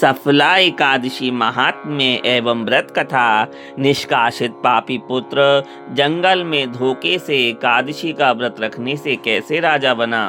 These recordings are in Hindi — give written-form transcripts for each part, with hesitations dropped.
सफला एकादशी महात्म्य एवं व्रत कथा। निष्कासित पापी पुत्र जंगल में धोखे से एकादशी का व्रत रखने से कैसे राजा बना।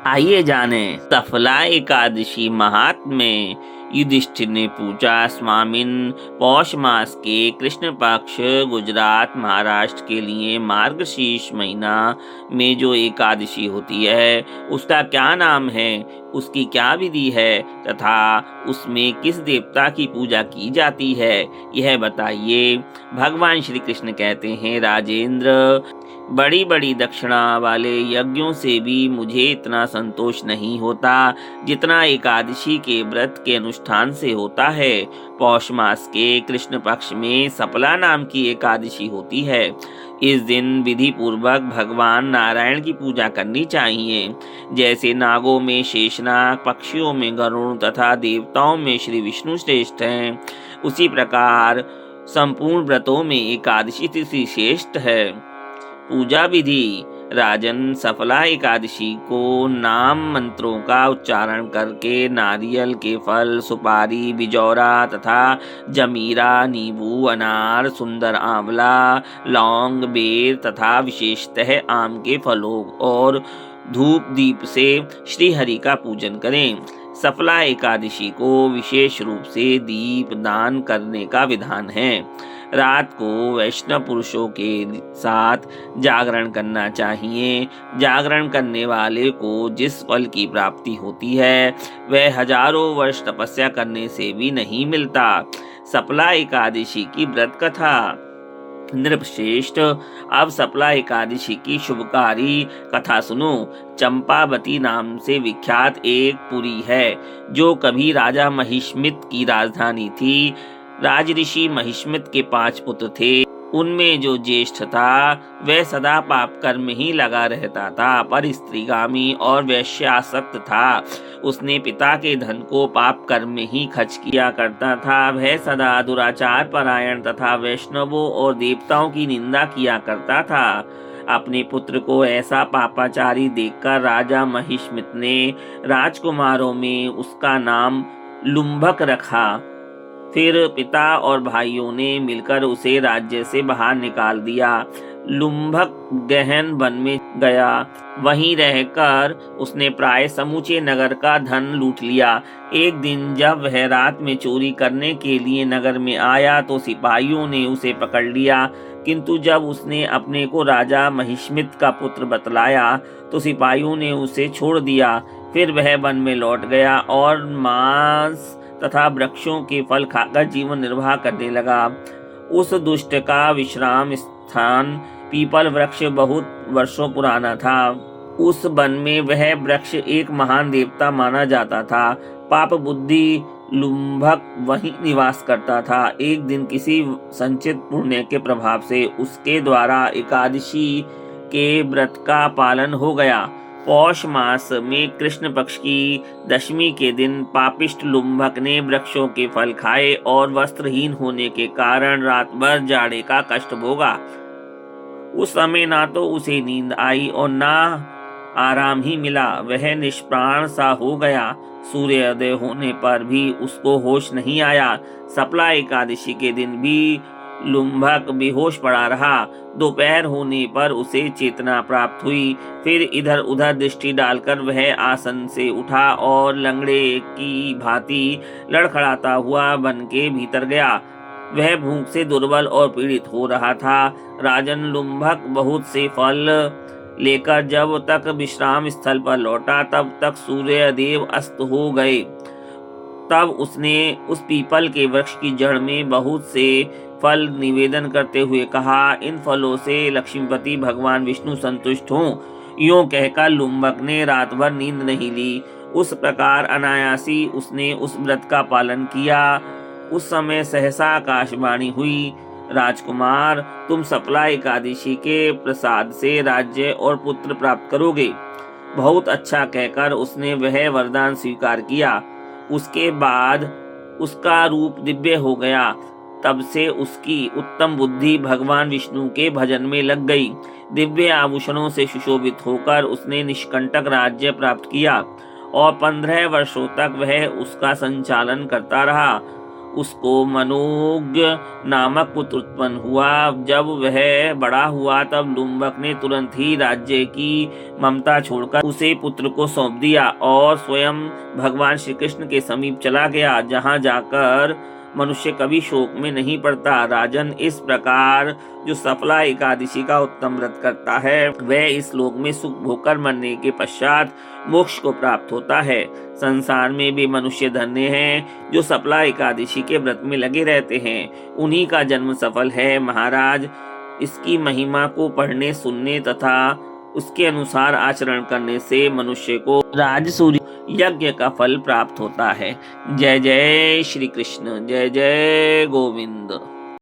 आइए जाने सफला एकादशी महात्म्य। युधिष्ठिर ने पूछा, स्वामिन, पौष मास के कृष्ण पक्ष गुजरात महाराष्ट्र के लिए मार्गशीर्ष महीना में जो एकादशी होती है उसका क्या नाम है, उसकी क्या विधि है तथा उसमें किस देवता की पूजा की जाती है, यह बताइए। भगवान श्री कृष्ण कहते हैं, राजेंद्र, बड़ी बड़ी दक्षिणा वाले यज्ञों से भी मुझे इतना संतोष नहीं होता जितना एकादशी के व्रत के अनुष्ठान से होता है। पौष मास के कृष्ण पक्ष में सफला नाम की एकादशी होती है। इस दिन विधि पूर्वक भगवान नारायण की पूजा करनी चाहिए। जैसे नागों में शेषनाग, पक्षियों में गरुड़ तथा देवताओं में श्री विष्णु श्रेष्ठ हैं, उसी प्रकार संपूर्ण व्रतों में एकादशी तिथि श्रेष्ठ है। पूजा विधि। राजन, सफला एकादशी को नाम मंत्रों का उच्चारण करके नारियल के फल, सुपारी, बिजौरा तथा जमीरा, नींबू, अनार, सुंदर आंवला, लौंग, बेर तथा विशेषतः आम के फलों और धूप दीप से श्री हरि का पूजन करें। सफला एकादशी को विशेष रूप से दीप दान करने का विधान है। रात को वैष्णव पुरुषों के साथ जागरण करना चाहिए। जागरण करने वाले को जिस फल की प्राप्ति होती है वह हजारों वर्ष तपस्या करने से भी नहीं मिलता। सफला एकादशी की व्रत कथा। नृपश्रेष्ठ, अब सफला एकादशी की शुभकारी कथा सुनो। चंपावती नाम से विख्यात एक पुरी है जो कभी राजा महिष्मित की राजधानी थी। राजऋषि महिष्मित के 5 पुत्र थे। उनमें जो ज्येष्ठ था वह सदा पाप कर्म ही लगा रहता था, पर स्त्रीगामी और वैश्यासक्त था। उसने पिता के धन को पाप कर्म में ही खर्च किया करता था। वह सदा दुराचार परायण तथा वैष्णवों और देवताओं की निंदा किया करता था। अपने पुत्र को ऐसा पापाचारी देखकर राजा महिष्मित ने राजकुमारों में उसका नाम लुम्भक रखा। फिर पिता और भाइयों ने मिलकर उसे राज्य से बाहर निकाल दिया। लुम्भक गहन वन में गया। वहीं रहकर उसने प्राय समूचे नगर का धन लूट लिया। एक दिन जब वह रात में चोरी करने के लिए नगर में आया तो सिपाहियों ने उसे पकड़ लिया, किंतु जब उसने अपने को राजा महिष्मित का पुत्र बतलाया तो सिपाहियों ने उसे छोड़ दिया। फिर वह वन में लौट गया और मांस तथा वृक्षों के फल खाकर जीवन निर्वाह करने लगा। उस दुष्ट का विश्राम स्थान पीपल वृक्ष बहुत वर्षों पुराना था। उस वन में वह वृक्ष एक महान देवता माना जाता था। पाप बुद्धि लुम्भक वहीं निवास करता था। एक दिन किसी संचित पुण्य के प्रभाव से उसके द्वारा एकादशी के व्रत का पालन हो गया। पौष मास में कृष्ण पक्ष की दशमी के दिन पापिष्ट लुम्भक ने वृक्षों के फल खाए और वस्त्रहीन होने के कारण रात भर जाड़े का कष्ट भोगा। उस समय ना तो उसे नींद आई और ना आराम ही मिला। वह निष्प्राण सा हो गया। सूर्योदय होने पर भी उसको होश नहीं आया। सफला एकादशी के दिन भी लुम्भक बेहोश पड़ा रहा। दोपहर होने पर उसे चेतना प्राप्त हुई। फिर इधर उधर दृष्टि डालकर वह आसन से उठा और लंगड़े की भांति लड़खड़ाता हुआ वन के भीतर गया। वह भूख से दुर्बल और पीड़ित हो रहा था। राजन, लुम्भक बहुत से फल लेकर जब तक विश्राम स्थल पर लौटा तब तक सूर्यदेव अस्त हो गए। तब उसने उस पीपल के वृक्ष की जड़ में बहुत से फल निवेदन करते हुए कहा, इन फलों से लक्ष्मीपति भगवान विष्णु संतुष्ट हों। यूं कहकर लुम्भक ने रात भर नींद नहीं ली। उस प्रकार अनायासी उसने उस व्रत का पालन किया। उस समय सहसा आकाशवाणी हुई, राजकुमार, तुम सफला एकादशी के प्रसाद से राज्य और पुत्र प्राप्त करोगे। बहुत अच्छा कहकर उसने वह वरदान स्वीकार किया। उसके बाद उसका रूप दिव्य हो गया। तब से उसकी उत्तम बुद्धि भगवान विष्णु के भजन में लग गई। दिव्य आभूषणों से सुशोभित होकर उसने निष्कंटक राज्य प्राप्त किया और 15 वर्षों तक वह उसका संचालन करता रहा। उसको मनोज्ञ नामक पुत्र उत्पन्न हुआ। जब वह बड़ा हुआ तब लुम्बक ने तुरंत ही राज्य की ममता छोड़कर उसे पुत्र को सौंप दिया और स्वयं भगवान श्री कृष्ण के समीप चला गया, जहाँ जाकर मनुष्य कभी शोक में नहीं पड़ता। राजन, इस प्रकार जो सफला एकादशी का उत्तम व्रत करता है वह इस लोक में सुख भोगकर मरने के पश्चात मोक्ष को प्राप्त होता है। संसार में भी मनुष्य धन्य हैं जो सफला एकादशी के व्रत में लगे रहते हैं। उन्हीं का जन्म सफल है महाराज। इसकी महिमा को पढ़ने, सुनने तथा उसके अनुसार आचरण करने से मनुष्य को राजसूय यज्ञ का फल प्राप्त होता है। जय जय श्री कृष्ण, जय जय गोविंद।